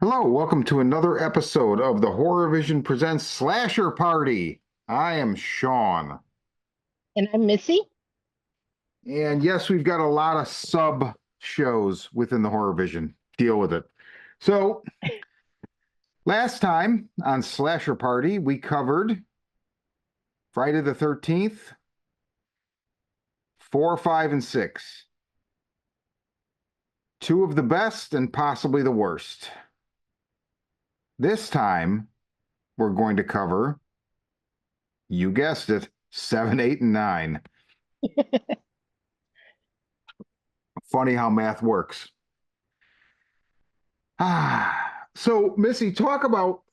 Hello, welcome to another episode of the Horror Vision Presents Slasher Party. I am Sean. And I'm Missy. And yes, we've got a lot of sub shows within the Horror Vision. Deal with it. So, last time on Slasher Party, we covered Friday the 13th, 4, 5, and 6. Two of the best and possibly the worst. This time, we're going to cover, you guessed it, 7, 8, and 9. Funny how math works. So Missy, talk about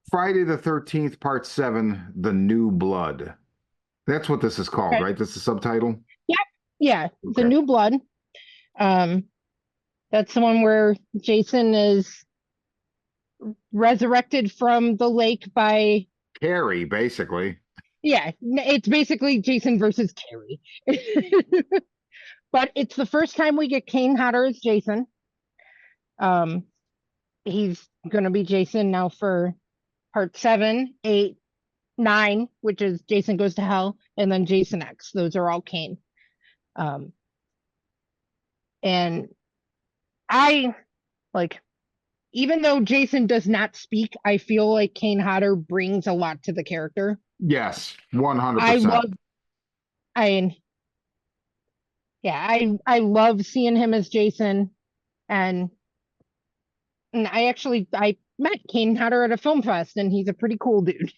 Friday the 13th, Part 7, The New Blood. That's what this is called, Okay. right? That's the subtitle? Yeah, yeah. The Okay. New Blood. Um, that's the one where Jason is resurrected from the lake by, Carrie, basically. yeah, it's basically Jason versus Carrie. But it's the first time we get Kane Hodder as Jason. Um, he's gonna be Jason now for part 7, 8, 9, which is Jason Goes to Hell, and then Jason X. Those are all Kane. Um, and I like even though Jason does not speak, I feel like Kane Hodder brings a lot to the character. Yes, I 100%. love I yeah, I love seeing him as Jason, and, I met Kane Hodder at a film fest, and he's a pretty cool dude.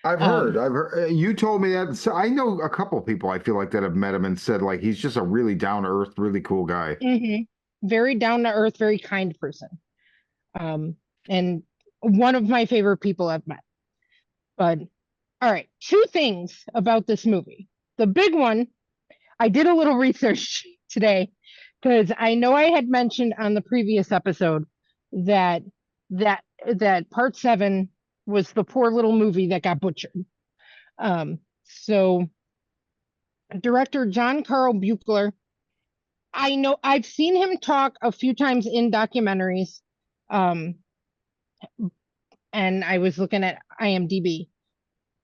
Um I've heard, you told me that. So I know a couple of people I feel like that have met him and said like he's just a really down to earth, really cool guy. mhm. Very down to earth, very kind person. And one of my favorite people I've met. But all right, two things about this movie. The big one, I did a little research today because I know I had mentioned on the previous episode that that part 7 was the poor little movie that got butchered. So director John Carl Buechler, I know I've seen him talk a few times in documentaries, um, and I was looking at IMDb.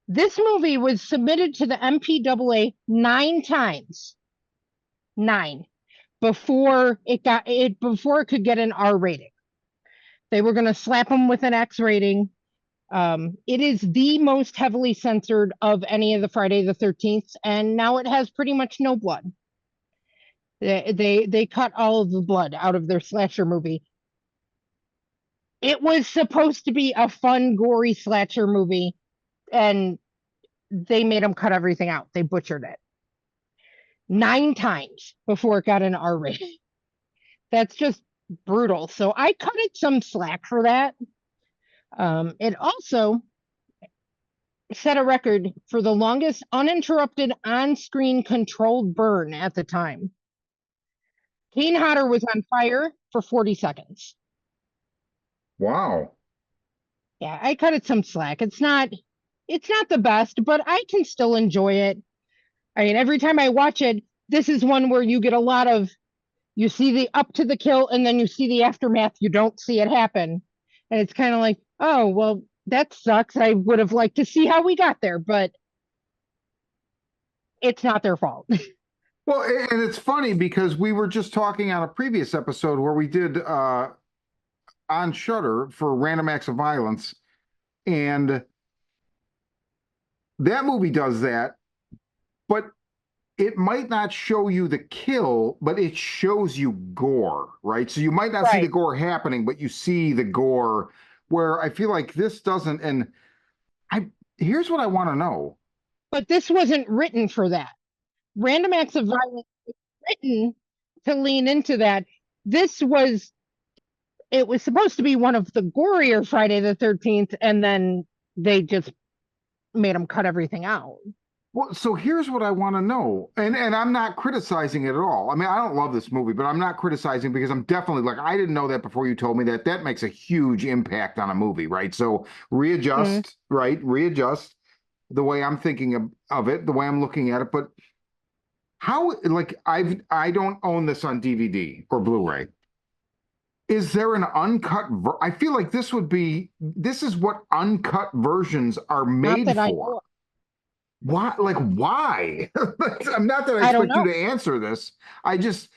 This movie was submitted to the MPAA 9 times, 9, before it could get an R rating. They were going to slap him with an X rating. It is the most heavily censored of any of the Friday the 13th, and now it has pretty much no blood. They cut all of the blood out of their slasher movie. It was supposed to be a fun, gory slasher movie, and they made them cut everything out. They butchered it 9 times before it got an R rating. That's just brutal. So I cut it some slack for that. It also set a record for the longest uninterrupted on-screen controlled burn at the time. Kane Hodder was on fire for 40 seconds. Wow. Yeah, I cut it some slack. It's not the best, but I can still enjoy it. I mean, every time I watch it, this is one where you get a lot of, you see the up to the kill and then you see the aftermath. You don't see it happen. And it's kind of like, oh, well, that sucks. I would have liked to see how we got there, but it's not their fault. Well, and it's funny because we were just talking on a previous episode where we did on Shudder for Random Acts of Violence, and that movie does that, but it might not show you the kill, but it shows you gore, right? So you might not see the Right. gore happening, but you see the gore. Where I feel like this doesn't, and I here's what I want to know. But this wasn't written for that. Random Acts of Violence was written to lean into that. This was, it was supposed to be one of the gorier Friday the 13th, and then they just made them cut everything out. Well, so here's what I want to know, and I'm not criticizing it at all. I mean, I don't love this movie, but I'm not criticizing because I'm definitely like I didn't know that before you told me that. That makes a huge impact on a movie, right? So Mm. readjust, right? Readjust the way I'm thinking of it, the way I'm looking at it. But how, like, I don't own this on DVD or Blu-ray. Is there an uncut I feel like this is what uncut versions are Not made that I for. know of. Why? Like, why? I'm not that I I don't expect you know. to answer this. I just,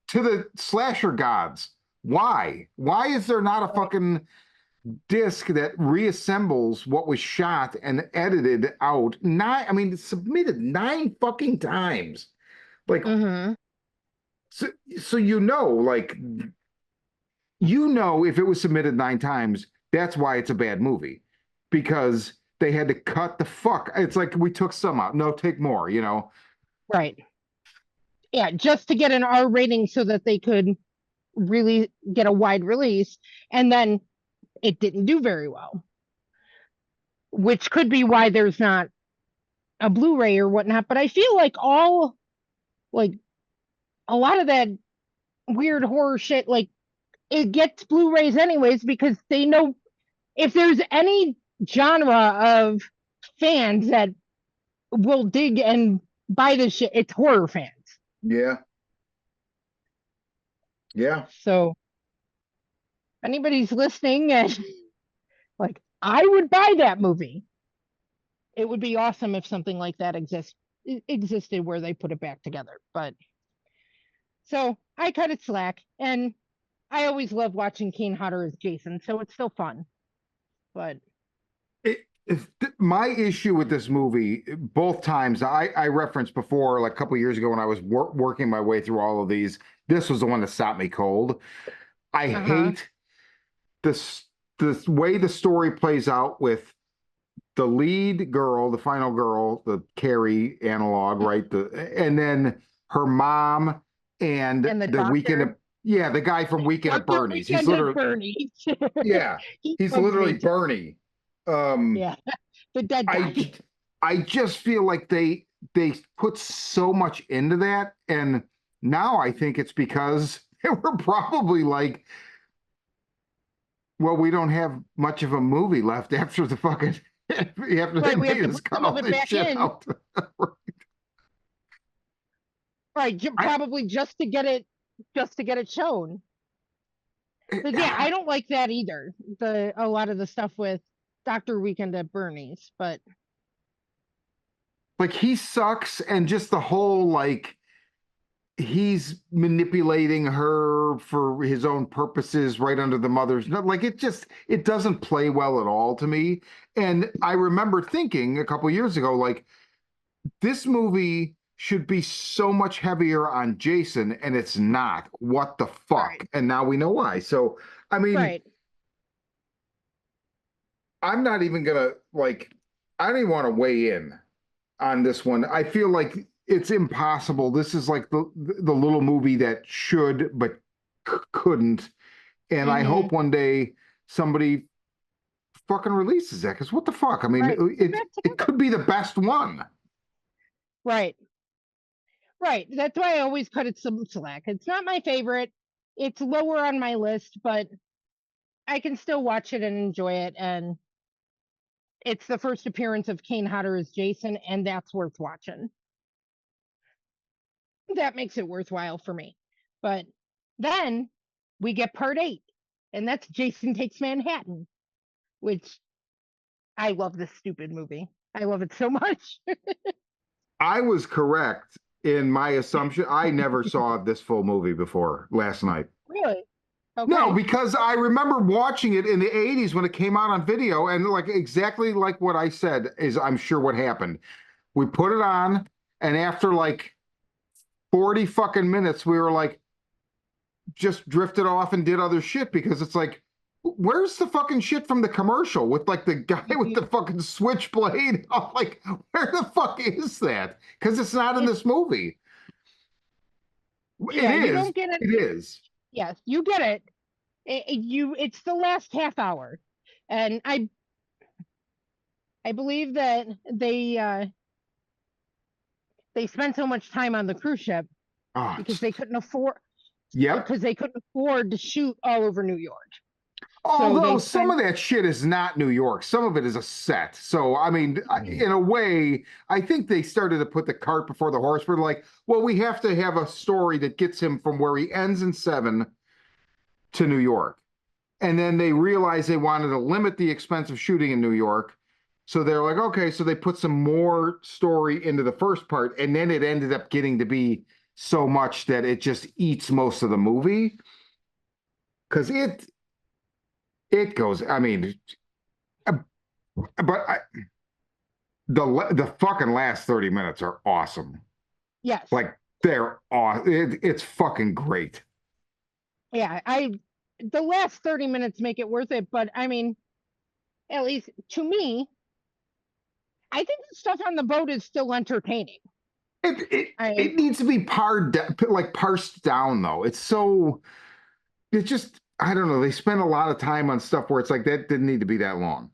to the slasher gods, why? Why is there not a Right. fucking disc that reassembles what was shot and edited out? Nine, I mean, submitted 9 fucking times. Like, Mm-hmm. so, so like, if it was submitted 9 times, that's why it's a bad movie. Because they had to cut the fuck. It's like we took some out. No, take more, you know? Right. Yeah, just to get an R rating so that they could really get a wide release. And then it didn't do very well, which could be why there's not a Blu-ray or whatnot. But I feel like like a lot of that weird horror shit, like it gets Blu-rays anyways because they know if there's any genre of fans that will dig and buy this shit, it's horror fans. Yeah. Yeah. So if anybody's listening and like I would buy that movie. It would be awesome if something like that existed where they put it back together. But so I cut it slack, and I always love watching Kane Hodder as Jason, so it's still fun. But My issue with this movie, both times I referenced before, like a couple years ago when I was working my way through all of these, this was the one that stopped me cold. I uh-huh. hate this the way the story plays out with the lead girl, the final girl, the Carrie analog, right? And then her mom and And the the weekend doctor, at, yeah, the guy from Weekend at Dr. Bernie's. He's Weekend at literally, Bernie's. yeah, He he's bugs literally me too. Bernie. Um, Yeah, the dead I guy. j- I just feel like they put so much into that, and now I think it's because they were probably like, well, we don't have much of a movie left after the fucking after they Right, we have made to us put cut some of all it this back shit in. out. Right, I, probably just to get it shown. But yeah, I don't like that either. A lot of the stuff with Dr. Weekend at Bernie's, but like he sucks, and just the whole like he's manipulating her for his own purposes right under the mother's no, like it doesn't play well at all to me. And I remember thinking a couple years ago, like this movie should be so much heavier on Jason, and it's not. What the fuck? right, And now we know why. So I mean, right, I'm not even gonna like, I don't even want to weigh in on this one. I feel like it's impossible. This is like the little movie that should but couldn't. And I mm-hmm, hope one day somebody fucking releases that, because what the fuck? I mean, right, put it back it together. could be the best one. Right, right. That's why I always cut it some slack. It's not my favorite. It's lower on my list, but I can still watch it and enjoy it. And it's the first appearance of Kane Hodder as Jason, and that's worth watching. That makes it worthwhile for me. But then we get part 8, and that's Jason Takes Manhattan, which I love this stupid movie. I love it so much. I was correct in my assumption. I never saw this full movie before last night. Really? No, Okay. because I remember watching it in the 80s when it came out on video, and like exactly like what I said is I'm sure what happened. We put it on, and after like 40 fucking minutes, we were like, just drifted off and did other shit, because it's like, where's the fucking shit from the commercial with like the guy with Mhm. the fucking switchblade? I'm like, where the fuck is that? Because it's not in It's this movie. It yeah, you is. don't get it. It is. Yes, you get it. It's the last half hour. And I believe that they spent so much time on the cruise ship Oh, because they couldn't afford yep. to shoot all over New York. So Although they some spent of that shit is not New York, some of it is a set. So, I mean, Mhm. in a way, I think they started to put the cart before the horse. But like, well, we have to have a story that gets him from where he ends in 7 to New York. And then they realized they wanted to limit the expense of shooting in New York. So they're like, okay, so they put some more story into the first part, and then it ended up getting to be so much that it just eats most of the movie. Because it goes, I mean, but the fucking last 30 minutes are awesome. Yes. Like they're awesome. It's fucking great. Yeah, the last 30 minutes make it worth it, but I mean, at least to me, I think the stuff on the boat is still entertaining. It needs to be parsed down though. It's just I don't know. They spend a lot of time on stuff where it's like that didn't need to be that long.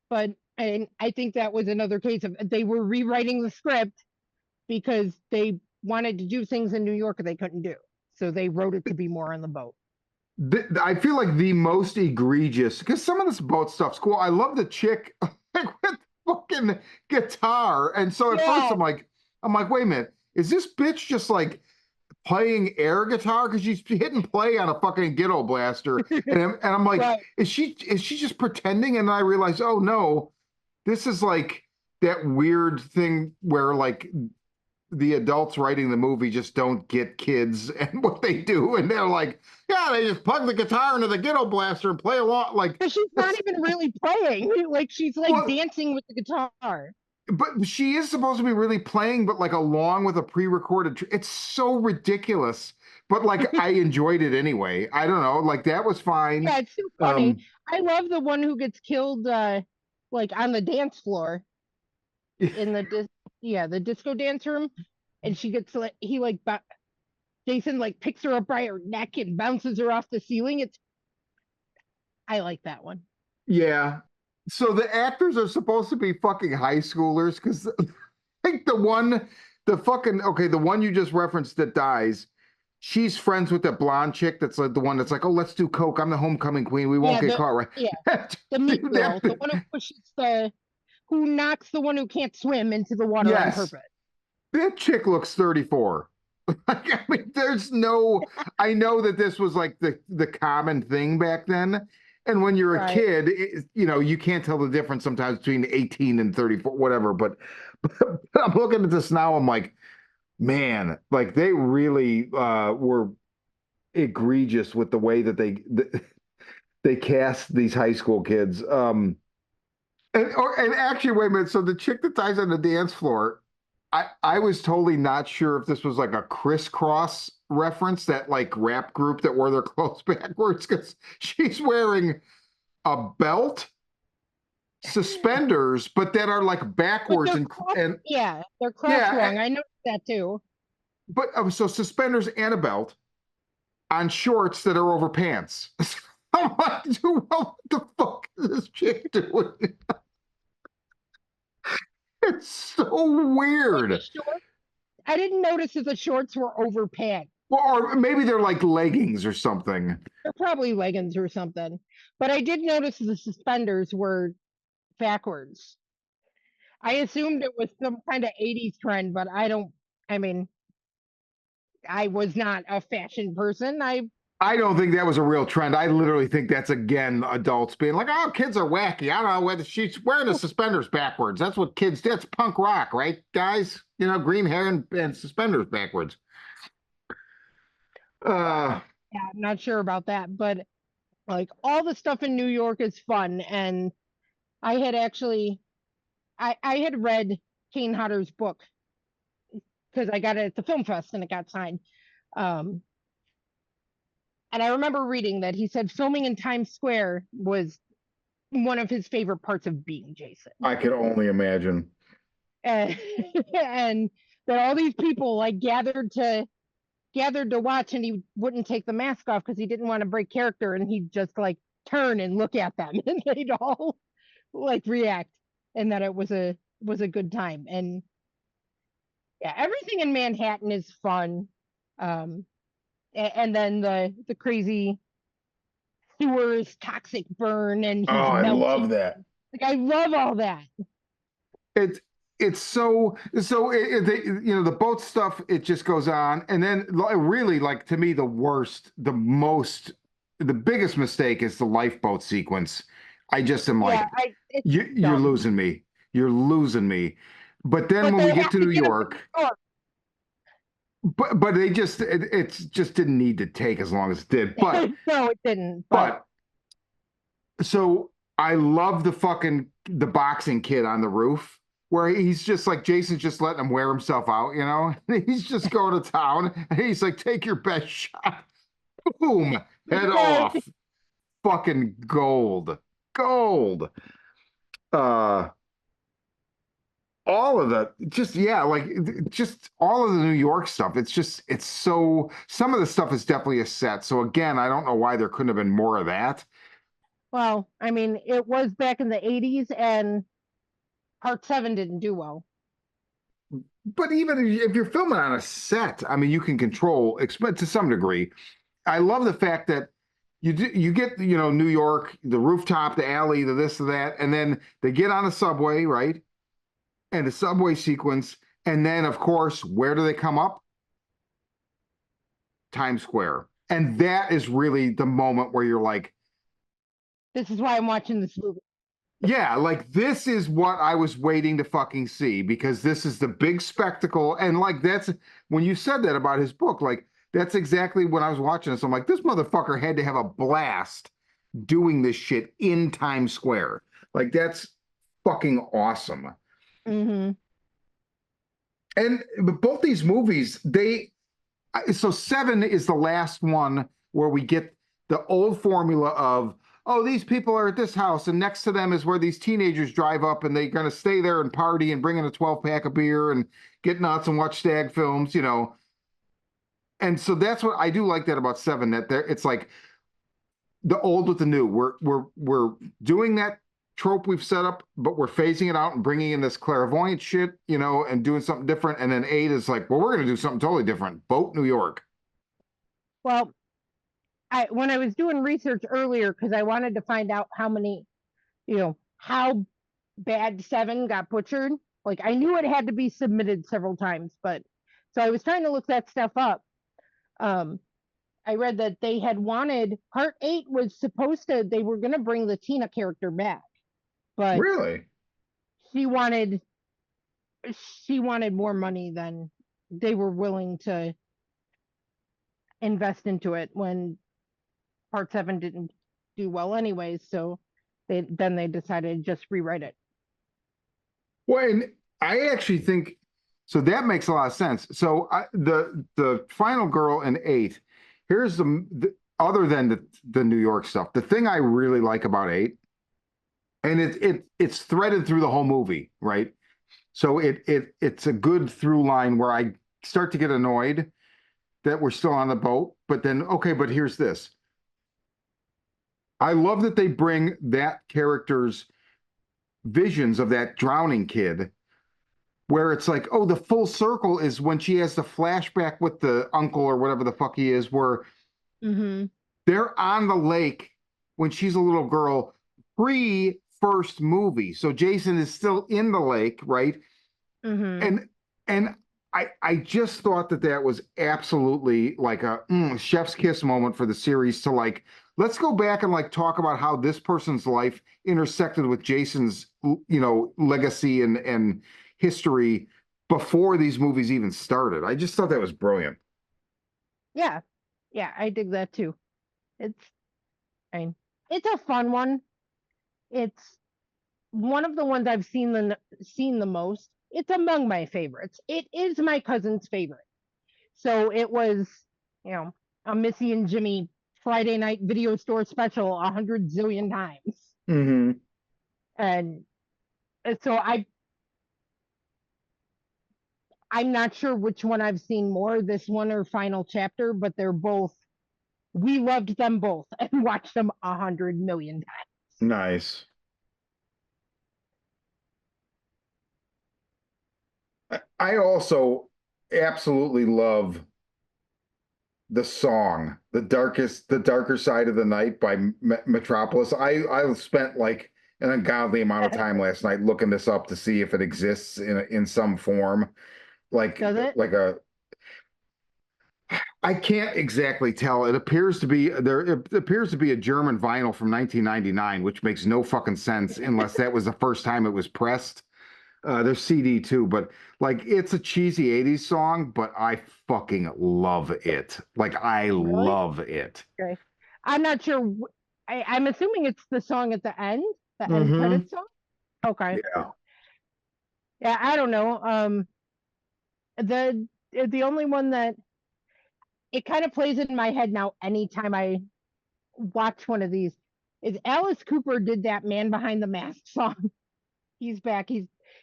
But I think that was another case of they were rewriting the script because they wanted to do things in New York that they couldn't do. So they wrote it to be more on the boat. I feel like the most egregious because some of this boat stuff's cool. I love the chick with fucking guitar, and so at first I'm like, wait a minute, is this bitch just like playing air guitar because she's hitting play on a fucking ghetto blaster, and I'm like, Right. is she just pretending? And I realize, oh no, this is like that weird thing where like the adults writing the movie just don't get kids and what they do, and they're like, yeah, they just plug the guitar into the ghetto blaster and play along. Like, But she's not even really playing. Like she's like well, dancing with the guitar. but she is supposed to be really playing, but like along with a pre-recorded. It's so ridiculous. But like, I enjoyed it anyway. I don't know. Like that was fine. Yeah, it's so funny. I love the one who gets killed, like on the dance floor in the disco dance room, and she gets like Jason like picks her up by her neck and bounces her off the ceiling. I like that one. Yeah. So the actors are supposed to be fucking high schoolers because like the one you just referenced that dies, she's friends with the blonde chick that's like the one that's like, oh, let's do coke. I'm the homecoming queen. We won't get caught, right? Yeah, the meat girl, the one who pushes who knocks the one who can't swim into the water on purpose. That chick looks 34. Like, I mean, I know that this was like the common thing back then. And when you're a kid, you can't tell the difference sometimes between 18 and 34, whatever. But I'm looking at this now. I'm like, man, like they really were egregious with the way that they cast these high school kids. And actually, wait a minute. So the chick that dies on the dance floor, I was totally not sure if this was like a crisscross reference, that like rap group that wore their clothes backwards, because she's wearing a belt, suspenders, but that are like backwards and yeah, they're cross-wrong. I noticed that too. But so suspenders and a belt on shorts that are over pants. I'm like, dude, what the fuck is this chick doing? It's so weird. I didn't notice that the shorts were over pants. Well, or maybe they're like leggings or something. They're probably leggings or something. But I did notice the suspenders were backwards. I assumed it was some kind of 80s trend, but I was not a fashion person. I don't think that was a real trend. I literally think that's again adults being like, "Oh, kids are wacky." I don't know whether she's wearing the suspenders backwards. That's what kids do. It's punk rock, right, guys? Green hair and suspenders backwards. Yeah, I'm not sure about that, but like all the stuff in New York is fun, and I had actually, I had read Kane Hodder's book because I got it at the film fest and it got signed. And I remember reading that he said filming in Times Square was one of his favorite parts of being Jason. I could only imagine. And, and that all these people like gathered to watch, and he wouldn't take the mask off because he didn't want to break character, and he'd just like turn and look at them and they'd all like react, and that it was a good time. And yeah, everything in Manhattan is fun. And then the crazy sewers toxic burn, and I love that. Like I love all that. it's so the boat stuff, it just goes on, and then really, like, to me, the worst, the biggest mistake is the lifeboat sequence. I just am Yeah, like, it's you're dumb. losing me, you're losing me. But then But when they we get have to to New get him to York, New York. but they just it's just didn't need to take as long as it did. No, it didn't. But But so I love the boxing kid on the roof where he's just like Jason's just letting him wear himself out, you know? He's just going to town and he's like, take your best shot. Boom, head right, off. Fucking gold. Gold. Uh all of the just yeah, like just all of the New York stuff. It's so some of the stuff is definitely a set. So again, I don't know why there couldn't have been more of that. well, I mean, it was back in the 80s and part 7 didn't do well. But even if you're filming on a set, I mean, you can control expense to some degree. I love the fact that you get New York, the rooftop, the alley, the this, the that, and then they get on a subway, right? And the subway sequence, and then of course, where do they come up? Times Square, and that is really the moment where you're like, This is why I'm watching this movie. yeah, like this is what I was waiting to fucking see because this is the big spectacle. And like that's when you said that about his book, like that's exactly when I was watching this. I'm like, this motherfucker had to have a blast doing this shit in Times Square. Like that's fucking awesome. Hmm. And but both these movies, so seven is the last one where we get the old formula of, oh, these people are at this house, and next to them is where these teenagers drive up, and they're going to stay there and party and bring in a 12 pack of beer and get nuts and watch stag films, you know. And so that's what I do like that about seven. That there, it's like the old with the new. We're doing that trope we've set up, but we're phasing it out and bringing in this clairvoyant shit, you know, and doing something different. And then eight is like, well, we're going to do something totally different. Boat New York. Well, when I was doing research earlier, because I wanted to find out how bad 7 got butchered. Like I knew it had to be submitted several times, but so I was trying to look that stuff up. Um, I read that they had wanted part 8 was supposed to they were going to bring the Tina character back, but Really? she wanted she wanted more money than they were willing to invest into it when part 7 didn't do well anyways, so they decided to just rewrite it. Well, and I actually think so. That makes a lot of sense. So the final girl in eight. Here's the other than the New York stuff. The thing I really like about eight, and it's threaded through the whole movie, right? So it's a good through line where I start to get annoyed that we're still on the boat, but then okay, but here's this. I love that they bring that character's visions of that drowning kid where it's like, oh, the full circle is when she has the flashback with the uncle or whatever the fuck he is, where Mm-hmm. they're on the lake when she's a little girl, pre first movie. So Jason is still in the lake, right? Mm-hmm. And I just thought that that was absolutely like a chef's kiss moment for the series to like let's go back and like talk about how this person's life intersected with Jason's legacy and history before these movies even started. I just thought that was brilliant. Yeah, yeah, I dig that too. It's I mean, it's a fun one. It's one of the ones I've seen the most. It's among my favorites. It is my cousin's favorite. So it was, you know, a Missy and Jimmy Friday night video store special 100 zillion times. Mm-hmm. And so I'm not sure which one I've seen more, this one or Final Chapter, but they're both we loved them both and watched them 100 million times. Nice. I also absolutely love the song, the darker side of the night by Metropolis. I spent like an ungodly amount of time last night looking this up to see if it exists in some form. Like Does it? like a I can't exactly tell. It appears to be there. It appears to be a German vinyl from 1999, which makes no fucking sense unless that was the first time it was pressed. There's CD too, but like it's a cheesy 80s song, but I fucking love it. Like I Really? love it. Okay. I'm not sure. I'm assuming it's the song at the end Hmm. credits song. Okay. Yeah. Yeah, I don't know. The only one that it kind of plays in my head now anytime I watch one of these is Alice Cooper did that Man Behind the Mask song. He's back.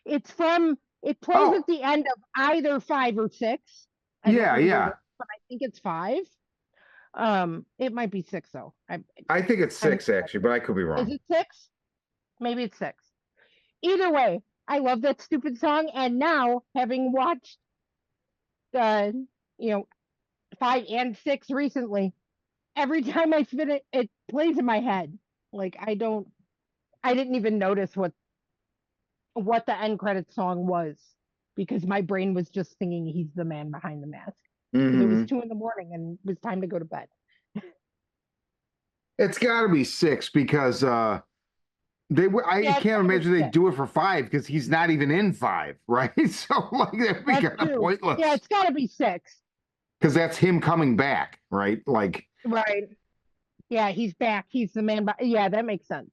It's from it plays Oh, at the end of either 5 or 6. I don't yeah, remember yeah. which, but I think it's 5. It might be 6 though. I think it's I'm six actually, but I could be Is wrong. it 6? Maybe it's 6. Either way, I love that stupid song. And now having watched the you know 5 and 6 recently, every time I spin it, it plays in my head. Like I didn't even notice what the end credit song was because my brain was just singing "He's the Man Behind the Mask" because it was Hmm. 2 in the morning and it was time to go to bed. It's got to be six because I Yeah, it's can't probably imagine they 6. do it for five because he's not even in five, right? So like that'd be That's kind of true. Yeah, pointless it's got to be 6. because that's him coming back, right? Like, Right. Yeah, he's back. He's the man. Yeah, that makes sense.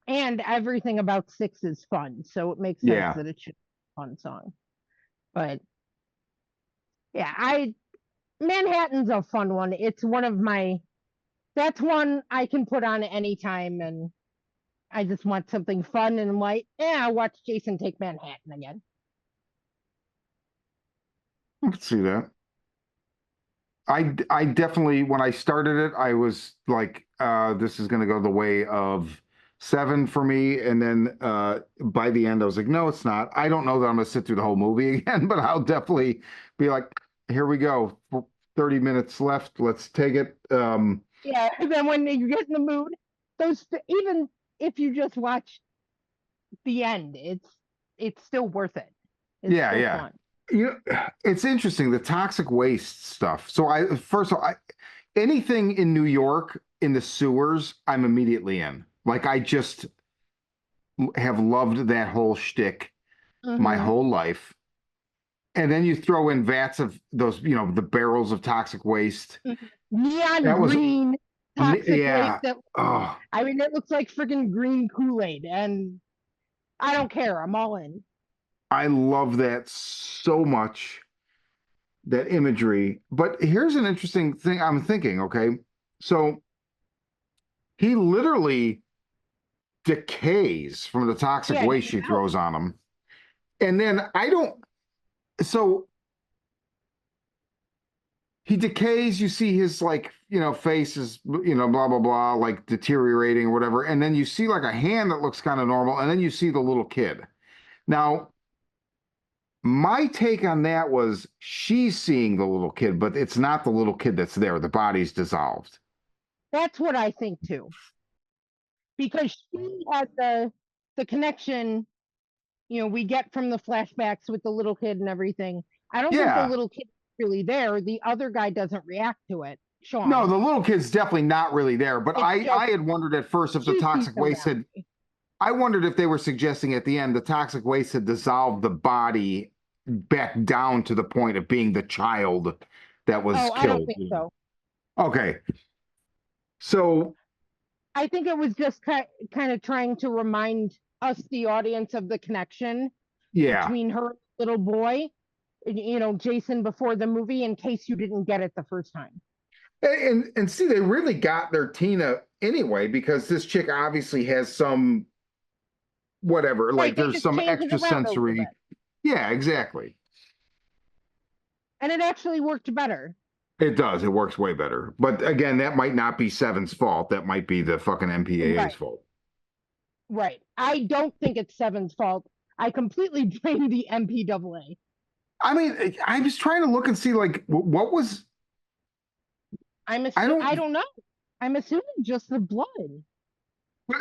And everything about 6 is fun, so it makes sense yeah. that it should be a fun song. But yeah, I Manhattan's a fun one. It's one of my that's one I can put on at any time and I just want something fun and light. Yeah, I'll watch Jason Take Manhattan again. I can see that. I definitely when I started it, I was like, this is gonna go the way of seven for me. And then by the end, I was like, no, it's not. I don't know that I'm gonna sit through the whole movie again, but I'll definitely be like, here we go. 30 minutes left. Let's take it. Yeah, and then when you get in the mood, even if you just watch the end, it's still worth it. It's Yeah, still yeah. fun. It's interesting, the toxic waste stuff. So I first of all, anything in New York in the sewers, I'm immediately in. Like I just have loved that whole shtick my Hmm. whole life. And then you throw in vats of those, the barrels of toxic waste. Neon That was, green toxic waste yeah. that Oh, I mean it looks like freaking green Kool-Aid and I don't care. I'm all in. I love that so much, that imagery. But here's an interesting thing I'm thinking, okay? So he literally decays from the toxic Yeah, waste he she melts. throws on him. And then so he decays, you see his like, face is, blah, blah, blah, like deteriorating or whatever. And then you see like a hand that looks kind of normal. And then you see the little kid. Now, my take on that was she's seeing the little kid, but it's not the little kid that's there. The body's dissolved. That's what I think too. Because she had the connection, we get from the flashbacks with the little kid and everything. I don't think the Yeah. little kid is really there. The other guy doesn't react to it, No, Sean. the little kid's definitely not really there. But It's I just had wondered at first if the she sees toxic him waste that had way. I wondered if they were suggesting at the end the toxic waste had dissolved the body back down to the point of being the child that was Oh, I don't killed. think so. Okay. So, I think it was just kind of trying to remind us, the audience, of the connection yeah. between her and the little boy, Jason before the movie, in case you didn't get it the first time. And see, they really got their Tina anyway because this chick obviously has some whatever, Right. like They there's just some changed it extra around a little bit. sensory. Yeah, exactly. And it actually worked better. It does. It works way better. But again, that might not be Seven's fault. That might be the fucking MPAA's Right. fault. Right. I don't think it's Seven's fault. I completely blame the MPAA. I mean, I was trying to look and see like what was I I don't don't know. I'm assuming just the blood.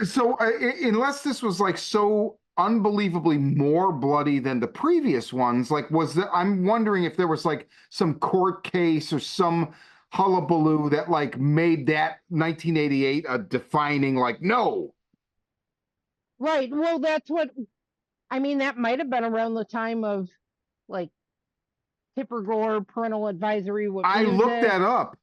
So, unless this was like so unbelievably more bloody than the previous ones, like was that I'm wondering if there was like some court case or some hullabaloo that like made that 1988 a defining like no. Right. Well, that's what I mean. That might have been around the time of like Tipper Gore parental advisory with I looked music. that up.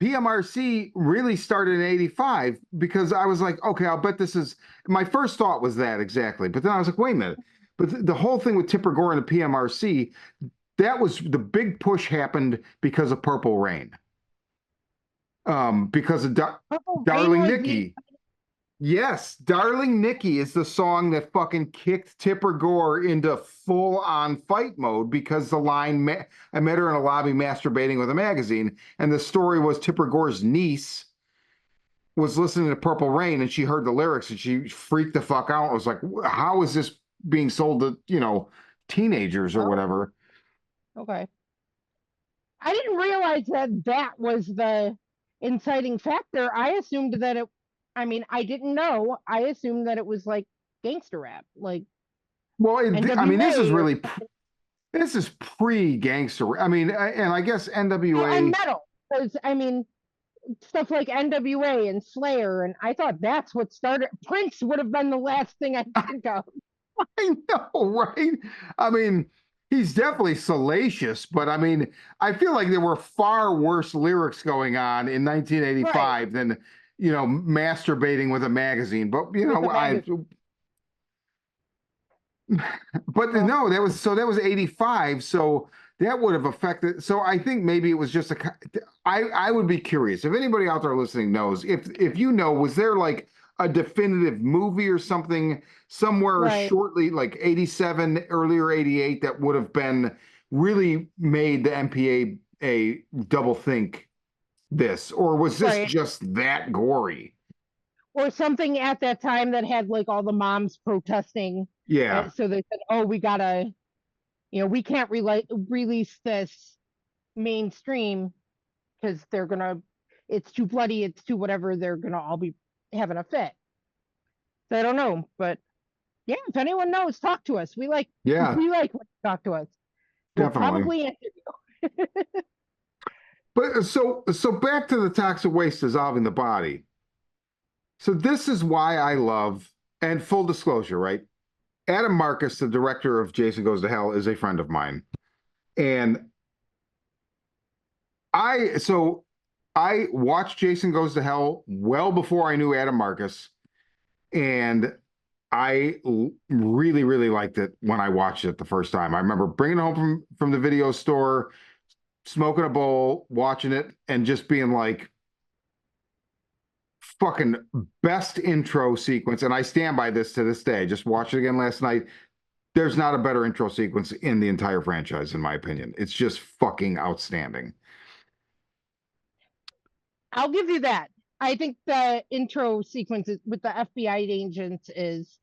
PMRC really started in 85 because I was like, okay, I'll bet this is my first thought was that exactly. But then I was like, wait a minute. But the whole thing with Tipper Gore and the PMRC, that was the big push happened because of Purple Rain. Because of Purple Rain Darling was the Nikki. Yes, Darling Nikki is the song that fucking kicked Tipper Gore into full on fight mode because the line, I met her in a lobby masturbating with a magazine. And the story was Tipper Gore's niece was listening to Purple Rain and she heard the lyrics and she freaked the fuck out. I was like, how is this being sold to, teenagers or oh, whatever? okay. I didn't realize that that was the inciting factor. I assumed that it. I mean, I didn't know. I assumed that it was like gangster rap, like Well, I mean, this is NWA or really, this is pre-gangster. I mean, and I guess and NWA. metal. Because I mean, stuff like NWA and Slayer, and I thought that's what started. Prince would have been the last thing I think of. I know, right? I mean, he's definitely salacious, but I mean, I feel like there were far worse lyrics going on in Right, 1985 than, masturbating with a magazine. But, with the magazine. but So, no, that was 85. So that would have affected. So I think maybe it was just I would be curious if anybody out there listening knows if was there like a definitive movie or something somewhere right, shortly like 87, earlier 88 that would have been really made the MPA a double think this, or was this right. just that gory? Or something at that time that had like all the moms protesting. Yeah. So they said, "Oh, we gotta, we can't release this mainstream because they're gonna, it's too bloody, it's too whatever. They're gonna all be having a fit." So I don't know, but yeah, if anyone knows, talk to us. We like Yeah, we like when you talk to us. We'll definitely. probably answer you. But so back to the toxic waste dissolving the body. So this is why I love, and full disclosure, right? Adam Marcus, the director of Jason Goes to Hell, is a friend of mine. And I watched Jason Goes to Hell well before I knew Adam Marcus. And really, really liked it when I watched it the first time. I remember bringing it home from the video store, smoking a bowl, watching it, and just being like, fucking best intro sequence. And I stand by this to this day. Just watched it again last night. There's not a better intro sequence in the entire franchise, in my opinion. It's just fucking outstanding. I'll give you that. I think the intro sequence with the FBI agents is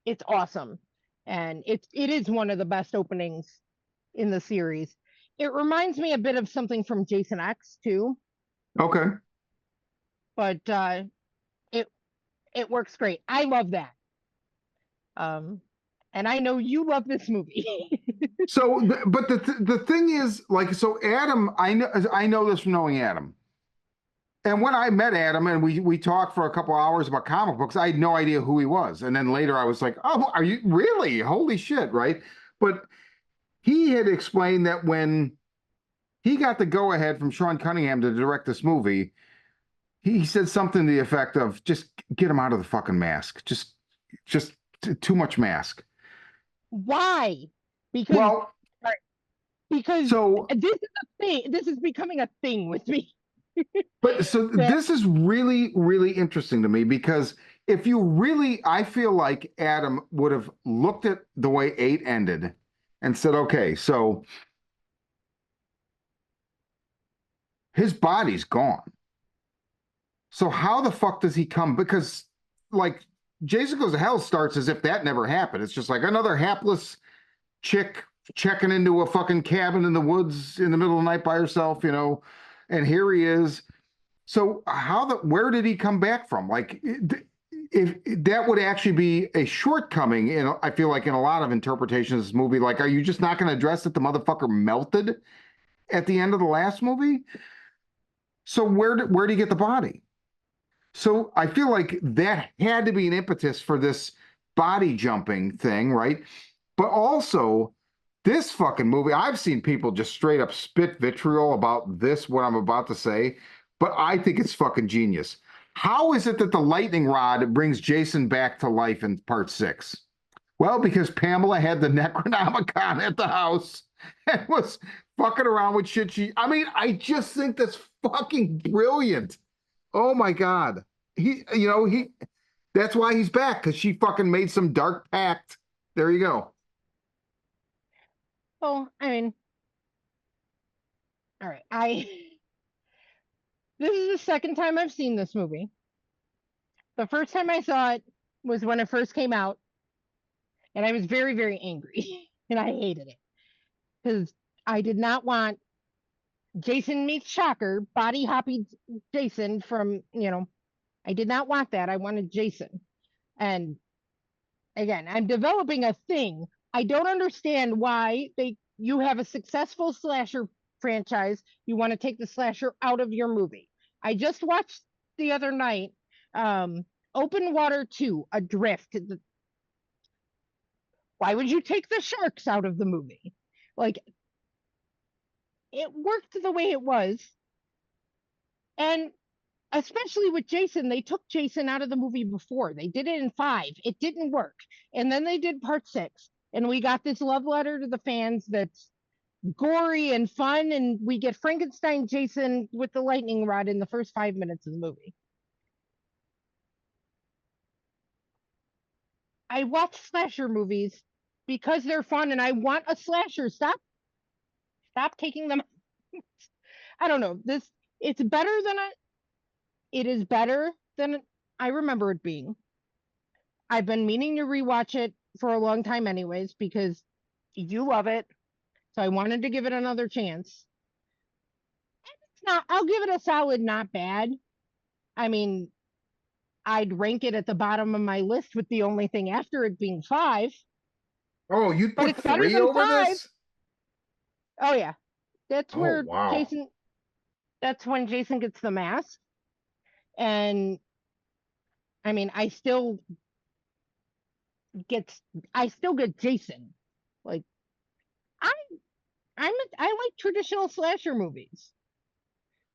it's awesome, and it is one of the best openings in the series. It reminds me a bit of something from Jason X too, Okay. but it it works great. I love that. Um, and I know you love this movie. So, but the thing is, like, so Adam, I know this from knowing Adam. And when I met Adam and we talked for a couple hours about comic books, I had no idea who he was. And then later I was like, "Oh, are you really? Holy shit!" Right? But he had explained that when he got the go ahead from Sean Cunningham to direct this movie, he said something to the effect of, "Just get him out of the fucking mask. Just too much mask." Why? Because Well, because so this is a thing. This is becoming a thing with me. but so That this is really, really interesting to me because if you really, I feel like Adam would have looked at the way eight ended and said, okay, so his body's gone. So how the fuck does he come? Because like Jason Goes to Hell starts as if that never happened. It's just like another hapless chick checking into a fucking cabin in the woods in the middle of the night by herself, and here he is. So where did he come back from? Like if that would actually be a shortcoming, in I feel like in a lot of interpretations of this movie, like, are you just not going to address that the motherfucker melted at the end of the last movie? So where do you get the body? So I feel like that had to be an impetus for this body jumping thing, right? But also, this fucking movie, I've seen people just straight up spit vitriol about this, what I'm about to say, but I think it's fucking genius. How is it that the lightning rod brings Jason back to life in part six? Well, because Pamela had the Necronomicon at the house and was fucking around with shit. I mean, I just think that's fucking brilliant. Oh my God. That's why he's back, because she fucking made some dark pact. There you go. Well, I mean, all right. This is the second time I've seen this movie. The first time I saw it was when it first came out, and I was very, very angry, and I hated it because I did not want Jason meets Shocker, body hopping Jason from, I did not want that. I wanted Jason. And again, I'm developing a thing. I don't understand why you have a successful slasher franchise. You want to take the slasher out of your movie. I just watched the other night, Open Water 2, Adrift. Why would you take the sharks out of the movie? Like, it worked the way it was. And especially with Jason, they took Jason out of the movie before. They did it in 5. It didn't work. And then they did part 6. And we got this love letter to the fans that's gory and fun. And we get Frankenstein Jason with the lightning rod in the first 5 minutes of the movie. I watch slasher movies because they're fun and I want a slasher. Stop taking them. I don't know. It's better than it is better than I remember it being. I've been meaning to rewatch it for a long time anyways because you love it. So I wanted to give it another chance. It's not I'll give it a solid not bad. I mean, I'd rank it at the bottom of my list with the only thing after it being 5, Oh, you but put it's better 3 than over 5. this? Oh yeah. That's Oh, where wow. that's when Jason gets the mask. And I mean, get I still get Jason. Like I I like traditional slasher movies.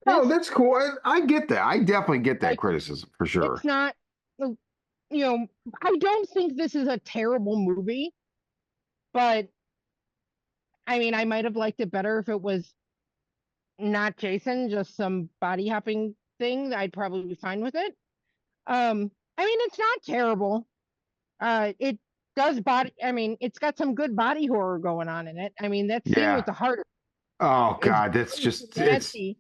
Oh, This that's cool. I get that. I definitely get that like criticism for it's sure. not I don't think this is a terrible movie, but I mean I might have liked it better if it was not Jason, just some body hopping thing. I'd probably be fine with it. I mean it's not terrible. It does body I mean it's got some good body horror going on in it. I mean that scene with Yeah. the heart Oh is God, that's really just it's nasty.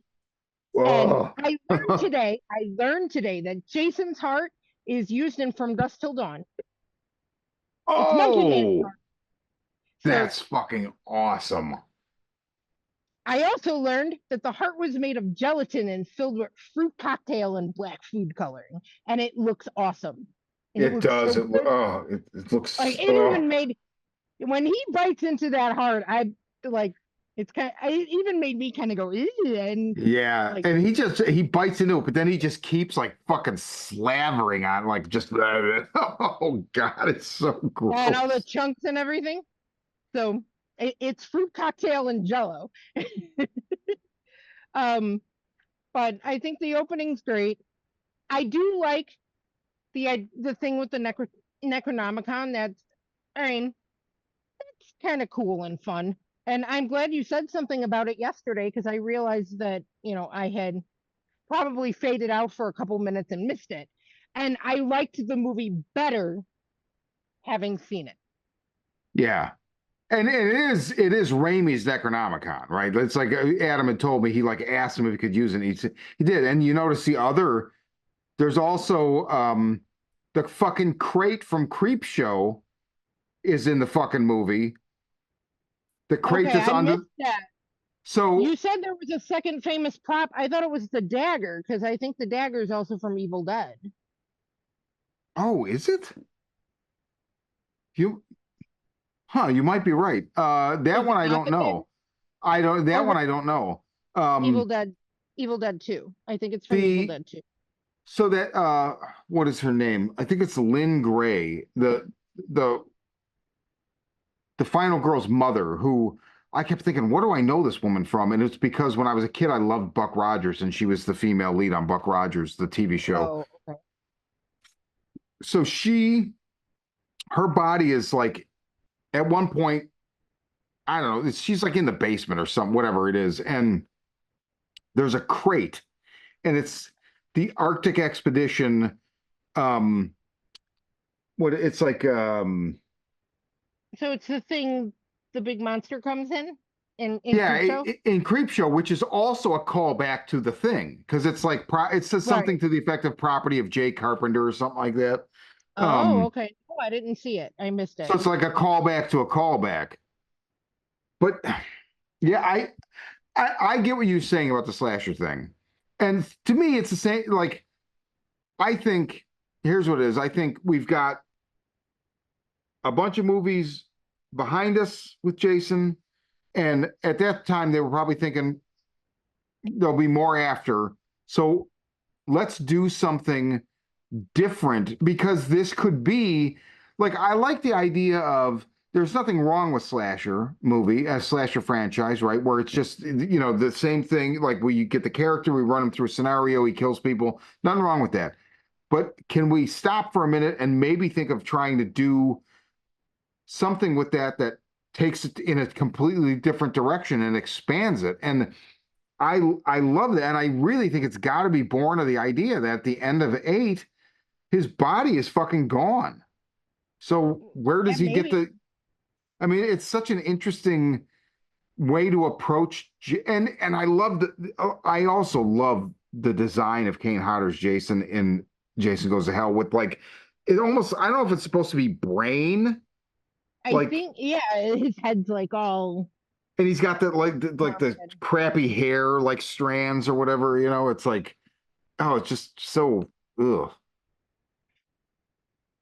And oh. I learned today that Jason's heart is used in From Dusk Till Dawn. It's Monkey Man's Oh, heart. So that's fucking awesome. I also learned that the heart was made of gelatin and filled with fruit cocktail and black food coloring, and it looks awesome. And it It looks does. so good. It looks Like it oh. even made when he bites into that heart, I like it's kind. It even made me kind of go, "Ew," and Yeah, like and he bites into it, but then he just keeps like fucking slavering on like just oh God, it's so and all the gross. chunks and everything. So it's fruit cocktail and Jello. um, but I think the opening's great. I do like the thing with the Necronomicon. I mean, it's kind of cool and fun. And I'm glad you said something about it yesterday because I realized that I had probably faded out for a couple minutes and missed it. And I liked the movie better having seen it. Yeah. And it is Raimi's Necronomicon, right? It's like Adam had told me he like asked him if he could use it. He did. And you notice there's also the fucking crate from Creep Show is in the fucking movie. The crate Okay, that's I under missed that. so You said there was a second famous prop. I thought it was the dagger because I think the dagger is also from Evil Dead. Oh, is it? You, huh, you might be right. That Is it one I not don't the kid? know. That Oh, one I don't know. Evil Um, Dead, Evil Dead 2. I think it's from Evil the Dead 2. so that what is her name? I think it's Lynn Gray, the the final girl's mother, who I kept thinking, what do I know this woman from? And it's because when I was a kid, I loved Buck Rogers, and she was the female lead on Buck Rogers, the TV show. Oh, okay. So her body is like, at one point, I don't know, she's like in the basement or something, whatever it is, and there's a crate, and it's the Arctic expedition. Um, what it's like, So it's the thing the big monster comes in yeah, Creepshow? in Creepshow, which is also a callback to the Thing, because it's like it says something Right. to the effect of property of Jay Carpenter or something like that. Oh, Um, okay. Oh, I didn't see it. I missed so it. it's like a callback to a callback. But yeah, I get what you're saying about the slasher thing, and to me, it's the same. Like I think here's what it is. I think we've got a bunch of movies behind us with Jason, and at that time they were probably thinking there'll be more after. So let's do something different because this could be like I like the idea of there's nothing wrong with slasher movie a slasher franchise, right, where it's just the same thing, like we get the character, we run him through a scenario, he kills people, nothing wrong with that. But can we stop for a minute and maybe think of trying to do something with that takes it in a completely different direction and expands it? And I love that, and I really think it's got to be born of the idea that at the end of 8 his body is fucking gone. So where Yeah, does he get maybe. the? I mean, it's such an interesting way to approach, and I love I also love the design of Kane Hodder's Jason in Jason Goes to Hell with like it almost. I don't know if it's supposed to be brain, I like, think, yeah, his head's like all and he's got that like the rounded. crappy hair like strands or whatever. It's like, oh, it's just so ugh.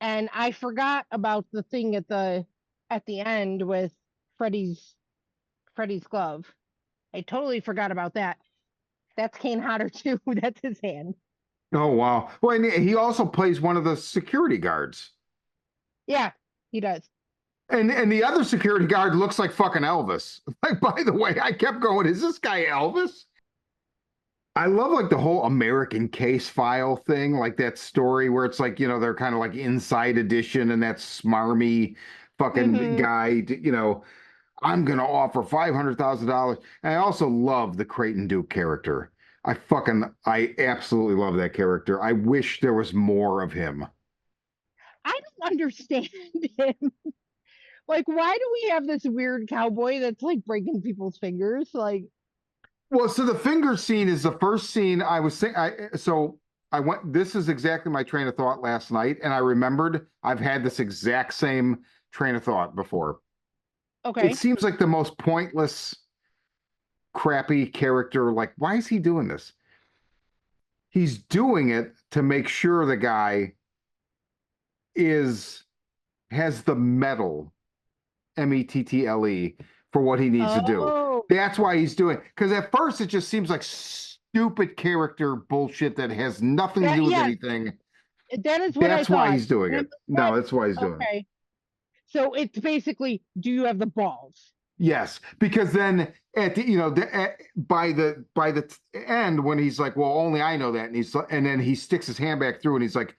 And I forgot about the thing at the end with Freddy's glove. I totally forgot about that. That's Kane Hodder too. That's his hand. Oh wow. Well, and he also plays one of the security guards. Yeah, he does. And the other security guard looks like fucking Elvis. Like, by the way, I kept going, is this guy Elvis? I love like the whole American case file thing, like that story where it's like, they're kind of like Inside Edition and that smarmy fucking Hmm. guy, I'm gonna offer $500,000. And I also love the Creighton Duke character. I absolutely love that character. I wish there was more of him. I don't understand him. Like, why do we have this weird cowboy that's like breaking people's fingers? Like, Well, so the finger scene is the first scene I was saying. So I went. This is exactly my train of thought last night, and I remembered I've had this exact same train of thought before. It okay. seems like the most pointless, crappy character. Like, why is he doing this? He's doing it to make sure the guy is has the mettle, mettle, for what he needs to do. Oh, That's why he's doing. Because at first it just seems like stupid character bullshit that has nothing to that do with yes, anything. that is what I That's why thought. he's doing And I'm it. like, No, that's why he's what? doing it. Okay. So it's basically, do you have the balls? Yes, because then at the by the end when he's like, well, only I know that, and then he sticks his hand back through and he's like,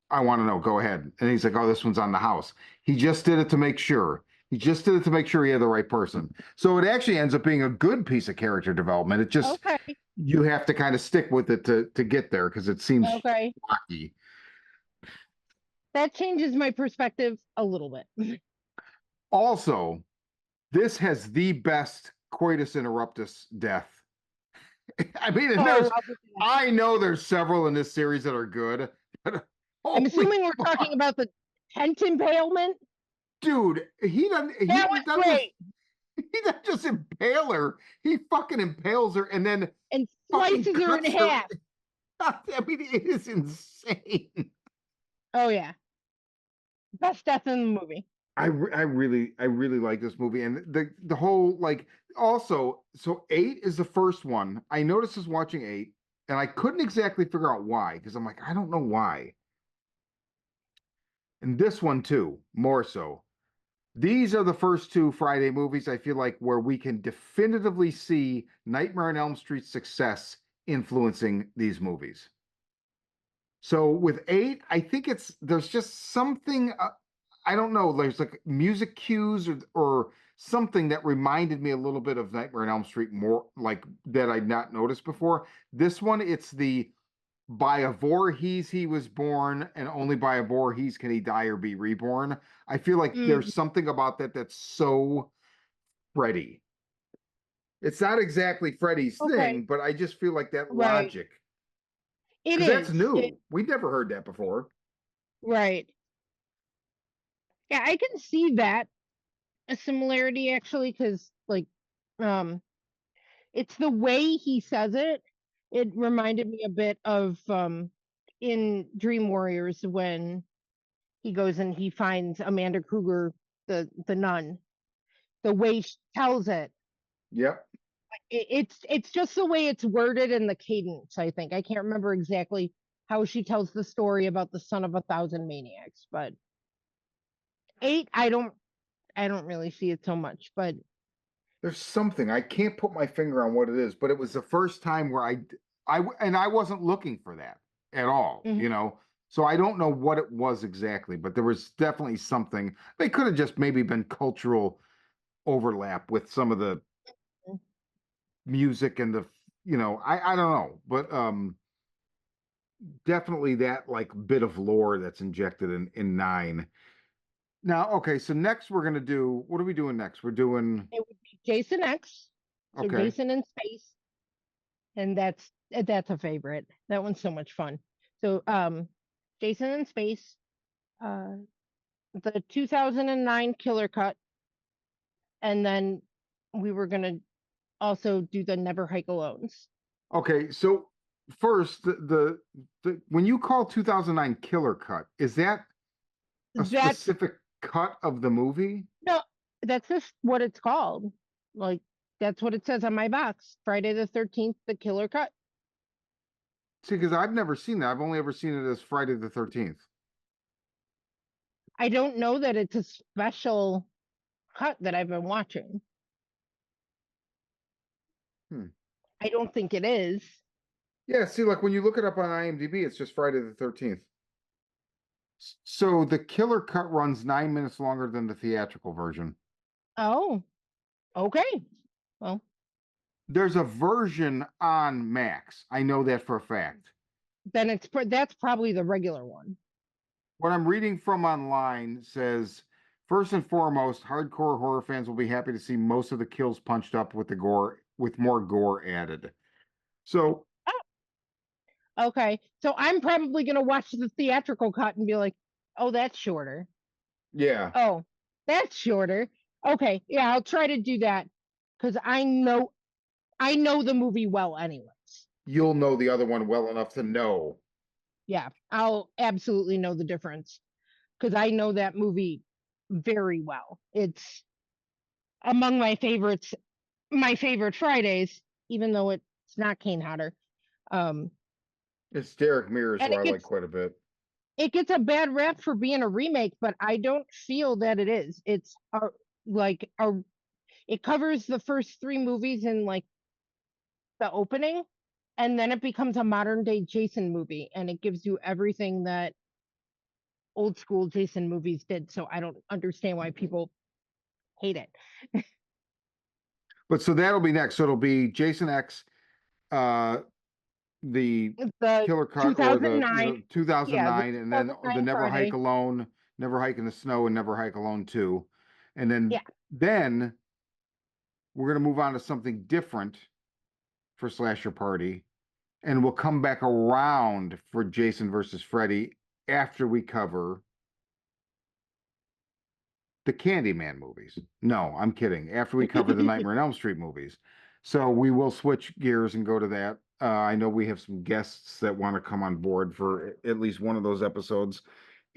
I want to know, go ahead, and he's like, oh, this one's on the house. He just did it to make sure. He just did it to make sure he had the right person. So it actually ends up being a good piece of character development. It just Okay. you have to kind of stick with it to get there because it seems Okay. wacky. That changes my perspective a little bit. Also, this has the best coitus interruptus death. I mean, and Oh, I know there's several in this series that are good, but I'm holy assuming we're talking fuck, about the tent impalement. dude, That was great. he doesn't just impale her, he fucking impales her and then And fucking slices her in cuts her. half. I mean, it is insane. Oh yeah, best death in the movie. I really like this movie, and the whole like also so eight is the first one. I noticed this watching eight, and I couldn't exactly figure out why because I'm like I don't know why. And this one too, more so. These are the first two Friday movies I feel like where we can definitively see Nightmare on Elm Street's success influencing these movies. So with eight, I think it's there's just something I don't know. There's like music cues or something that reminded me a little bit of Nightmare on Elm Street more like that I'd not noticed before. This one, it's the by a Voorhees he was born, and only by a Voorhees can he die or be reborn. I feel like Mm, there's something about that that's so Freddy. It's not exactly Freddy's okay, thing, but I just feel like that right. logic It because that's is. It new. We'd never heard that before. right. Yeah, I can see that a similarity actually, because like, um, it's the way he says it. It reminded me a bit of in Dream Warriors when he goes and he finds Amanda Kruger, the nun. The way she tells it, Yep. it's just the way it's worded and the cadence. I think I can't remember exactly how she tells the story about the son of a thousand maniacs, but eight, I don't really see it so much. But There's something I can't put my finger on what it is, but it was the first time where and I wasn't looking for that at all, mhm, you know. So I don't know what it was exactly, but there was definitely something. They could have just maybe been cultural overlap with some of the music and I don't know, but definitely that like bit of lore that's injected in nine. Now, okay, so next we're gonna do what are we doing next? We're doing it would be Jason X, so okay. Jason in space, and that's a favorite. That one's so much fun. So Jason in space, uh, the 2009 Killer Cut, and then we were gonna also do the Never Hike Alones. Okay, so first, the when you call 2009 Killer Cut, is that a That's specific cut of the movie? no, that's just what it's called. Like that's what it says on my box. Friday the 13th, the Killer Cut. See, because I've never seen that. I've only ever seen it as Friday the 13th. I don't know that it's a special cut that I've been watching. Hmm. I don't think it is. Yeah, see, like when you look it up on IMDb, it's just Friday the 13th. So the Killer Cut runs 9 minutes longer than the theatrical version. Oh, okay. Well, There's a version on Max. I know that for a fact. then that's probably the regular one. What I'm reading from online says, first and foremost, hardcore horror fans will be happy to see most of the kills punched up with the gore, with more gore added. So, Oh, okay. So I'm probably gonna watch the theatrical cut and be like, oh, that's shorter. yeah, Oh, that's shorter. Okay, yeah, I'll try to do that because I know the movie well anyways. you'll know the other one well enough to know. Yeah, I'll absolutely know the difference because I know that movie very well. It's among my favorites, my favorite Fridays, even though it's not Kane Hodder. Um, It's Derek Mears, and who it I like gets quite a bit. it gets a bad rap for being a remake, but I don't feel that it is. It's like a it covers the first three movies in like the opening, and then it becomes a modern day Jason movie, and it gives you everything that old school Jason movies did. So I don't understand why people hate it. But so that'll be next. So it'll be Jason X, uh, the The Killer Cut, or the 2009, yeah, the 2009, and then the 2009 Never Hike Friday. Alone, Never Hike in the Snow, and Never Hike Alone 2. And Yeah, then we're gonna move on to something different for Slasher Party, and we'll come back around for Jason versus Freddy after we cover the Candyman movies. No, I'm kidding. After we cover the Nightmare on Elm Street movies. So we will switch gears and go to that. I know we have some guests that want to come on board for at least one of those episodes.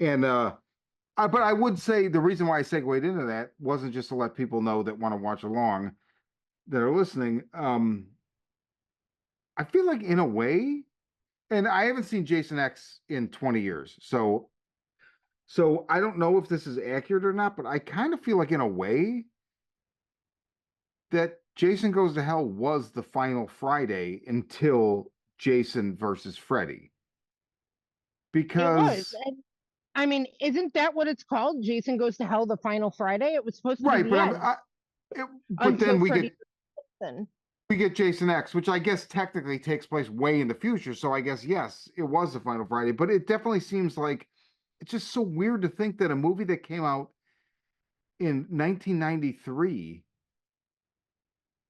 And but I would say the reason why I segued into that wasn't just to let people know that want to watch along that are listening. I feel like in a way, and I haven't seen Jason X in 20 years, so I don't know if this is accurate or not, but I kind of feel like in a way that Jason Goes to Hell was the final Friday until Jason versus Freddy. It was. Because And I mean, isn't that what it's called? Jason Goes to Hell, the final Friday? It was supposed to be right, the but end but then until Freddy. we get Jason X, which I guess technically takes place way in the future. So I guess yes, it was the final Friday, but it definitely seems like it's just so weird to think that a movie that came out in 1993,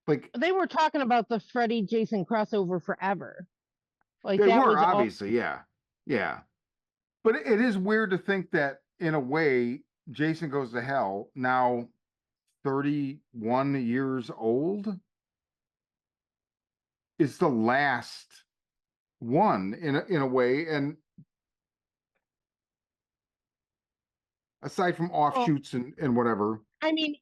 like They were talking about the Freddy Jason crossover forever. Like they that were was all. obviously, yeah. But it is weird to think that in a way, Jason Goes to Hell now 31 years old is the last one in a way, and aside from Well, offshoots and whatever. I mean,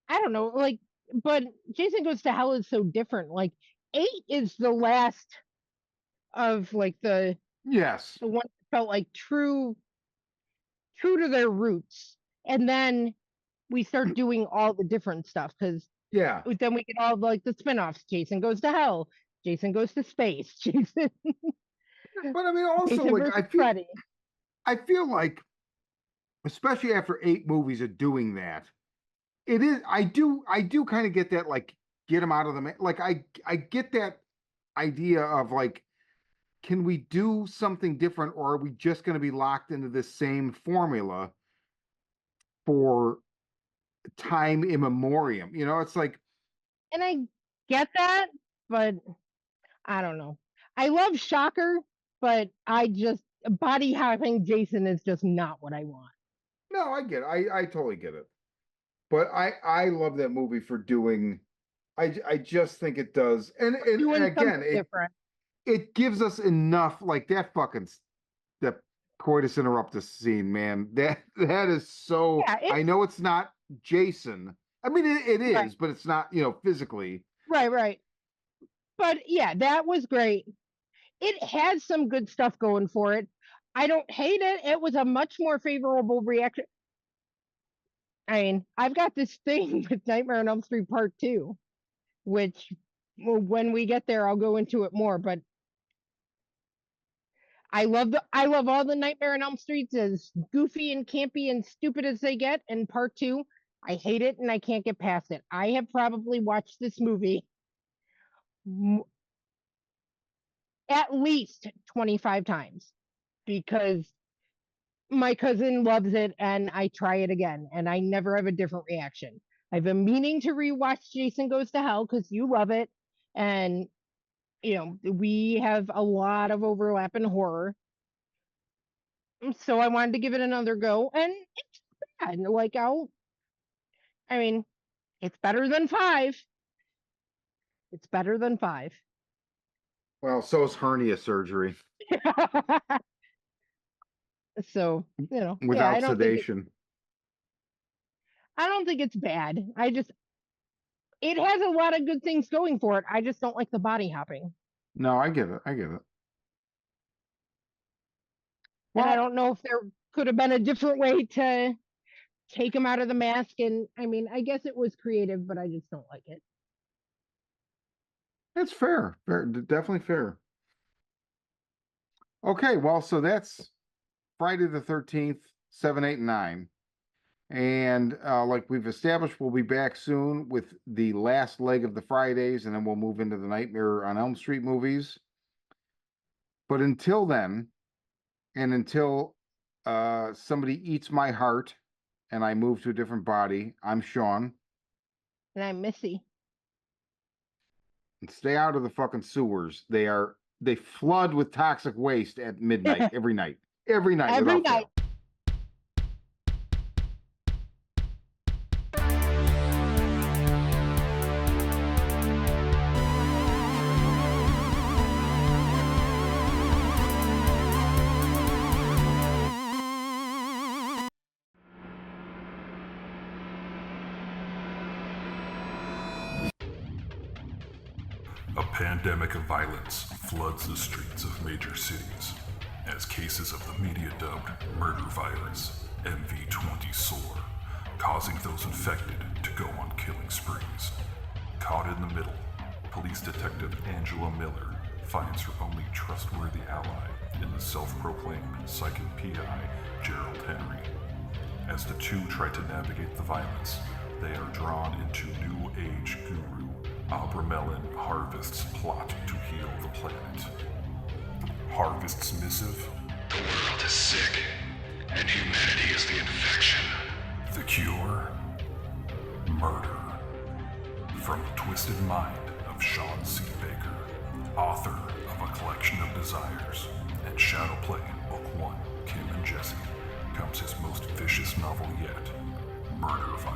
I don't know, like, but Jason Goes to Hell is so different. Like, 8 is the last of like Yes. the one that felt like true to their roots, and then we start doing all the different stuff because Yeah. then we get all like the spin-offs. Jason Goes to Hell, Jason Goes to Space, Jason, But I mean also Jason like versus Freddy. I feel like especially after 8 movies of doing that, it is I do kind of get that like get them out of the like I get that idea of like can we do something different or are we just going to be locked into this same formula for time immemorium? You know, it's like And I get that, but I don't know. I love Shocker, but I just body hopping Jason is just not what I want. no, I get it. I totally get it. But I love that movie for doing I just think it does. And Doing again, something different. it gives us enough like that coitus interruptus scene, man. That is so Yeah, I know it's not Jason. I mean it is, right, but it's not, you know, physically. right. But yeah, that was great. It has some good stuff going for it. I don't hate it. It was a much more favorable reaction. I mean, I've got this thing with Nightmare on Elm Street Part 2, which when we get there, I'll go into it more. But I love all the Nightmare on Elm Streets, as goofy and campy and stupid as they get. And Part 2, I hate it and I can't get past it. I have probably watched this movie at least 25 times because my cousin loves it and I try it again and I never have a different reaction. I've been meaning to rewatch Jason Goes to Hell because you love it. And, you know, we have a lot of overlap in horror. So I wanted to give it another go. And it's bad. Like, I mean, it's better than 5. It's better than 5. Well, so is hernia surgery So, you know, yeah, without sedation. I don't think it's bad. It has a lot of good things going for it. I just don't like the body hopping. No, I get it. I get it. And I Well, don't know if there could have been a different way to take him out of the mask. And I mean, I guess it was creative, but I just don't like it. that's fair. Fair, definitely fair. Okay, well, so that's Friday the 13th, 7, 8, and 9. And like we've established, we'll be back soon with the last leg of the Fridays, and then we'll move into the Nightmare on Elm Street movies. But until then, and until somebody eats my heart and I move to a different body, I'm Sean. And I'm Missy. And stay out of the fucking sewers. They flood with toxic waste at midnight every night. Every night. Every without night. fail. pandemic of violence floods the streets of major cities as cases of the media-dubbed murder virus, MV20, soar, causing those infected to go on killing sprees. Caught in the middle, police detective Angela Miller finds her only trustworthy ally in the self-proclaimed psychic PI, Gerald Henry. As the two try to navigate the violence, they are drawn into New Age guru Abramelin Harvest's plot to heal the planet. Harvest's missive: The world is sick, and humanity is the infection. the cure: murder. From the twisted mind of Sean C. Baker, author of A Collection of Desires and Shadowplay Book 1, Kim and Jesse, comes his most vicious novel yet, Murder Virus.